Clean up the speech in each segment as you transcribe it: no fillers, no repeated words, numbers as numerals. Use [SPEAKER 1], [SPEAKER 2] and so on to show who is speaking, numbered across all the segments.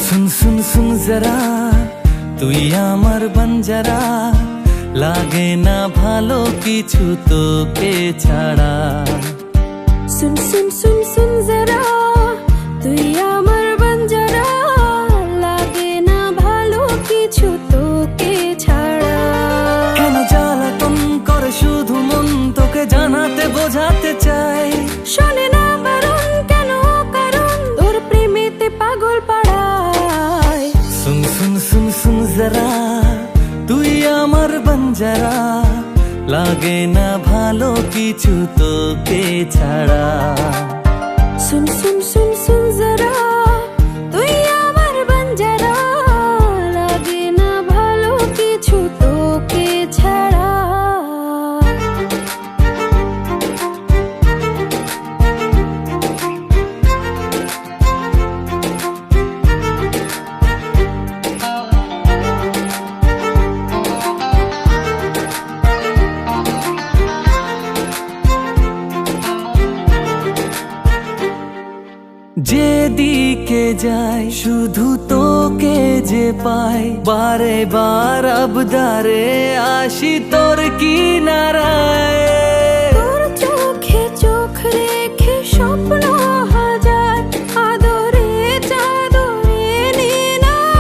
[SPEAKER 1] सुन सुन सुन जरा তুই আমার বঞ্জারা লাগে না ভালো কিছু তোকে ছাড়া
[SPEAKER 2] सुन सुन सुन सुन जरा তুই আমার বঞ্জারা লাগে না ভালো কিছু তোকে ছাড়া
[SPEAKER 1] কেন জ্বালাতন করে শুধু মন তোকে জানাতে বোঝাতে চাই
[SPEAKER 2] শোনে না বারণ কেন কারণ তোর প্রেমেতে পাগল পাড়ায়
[SPEAKER 1] सुन सुन सुन सुन जरा তুই আমার বঞ্জারা লাগে না ভালো কিছু তোকে ছাড়া
[SPEAKER 2] सुन सुन सुन सुन जरा তুই আমার বঞ্জারা লাগে না ভালো কিছু তোকে ছাড়া
[SPEAKER 1] যেদিকে যাই শুধু তোকে যে পাই বারে বার আবদারে আসি তোর কিনারায়
[SPEAKER 2] তোর চোখে চোখ রেখে স্বপ্ন হাজার আদরে চাদরে নিয়ে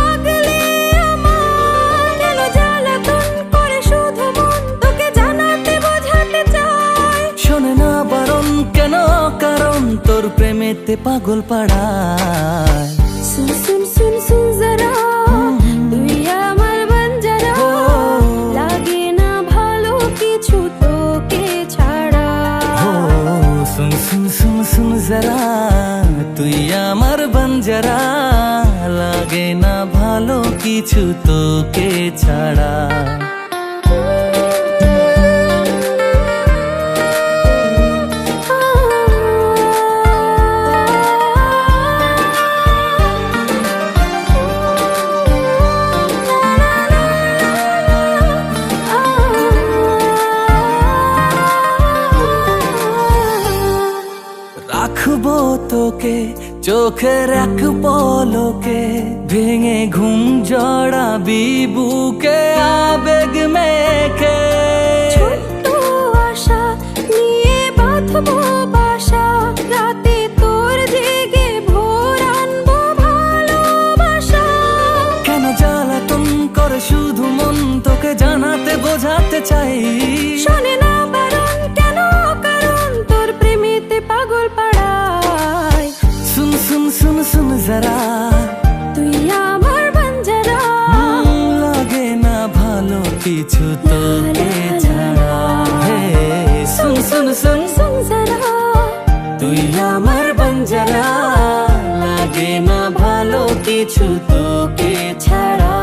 [SPEAKER 2] আগলে আমার কেন জ্বালাতন করে শুধু মন তোকে জানাতে বোঝাতে চাই
[SPEAKER 1] শোনে না বারণ কেন কারণ তোর প্রেমেতে পাগল পাড়ায়
[SPEAKER 2] सुन सुन सुन सुन जरा তুই আমার বঞ্জারা লাগে না ভালো কিছু তোকে ছাড়া
[SPEAKER 1] सुन सुन सुन सुन जरा তুই আমার বঞ্জারা লাগে না ভালো কিছু তোকে ছাড়া রাখবো তোকে চোখের এক পলকে ভেঙে ঘুম জড়াবি বুকে আবেগ মেখে
[SPEAKER 2] ছোট্ট আশা নিয়ে বাঁধবো বাসা রাতে তোর জেগে ভোর আনবো ভালোবাসা
[SPEAKER 1] কেন জ্বালাতন করে শুধু মন তোকে জানাতে বোঝাতে চাই
[SPEAKER 2] শোনে না বারণ কেন কারণ তোর প্রেমেতে পাগল পাড়ায়
[SPEAKER 1] सुन सुन सुन सुन जरा
[SPEAKER 2] তুই আমার বঞ্জারা
[SPEAKER 1] লাগে না ভালো কিছু তোকে ছাড়া হে सुन सुन सुन
[SPEAKER 2] सुन जरा
[SPEAKER 1] তুই আমার বঞ্জারা লাগে না ভালো কিছু তোকে ছাড়া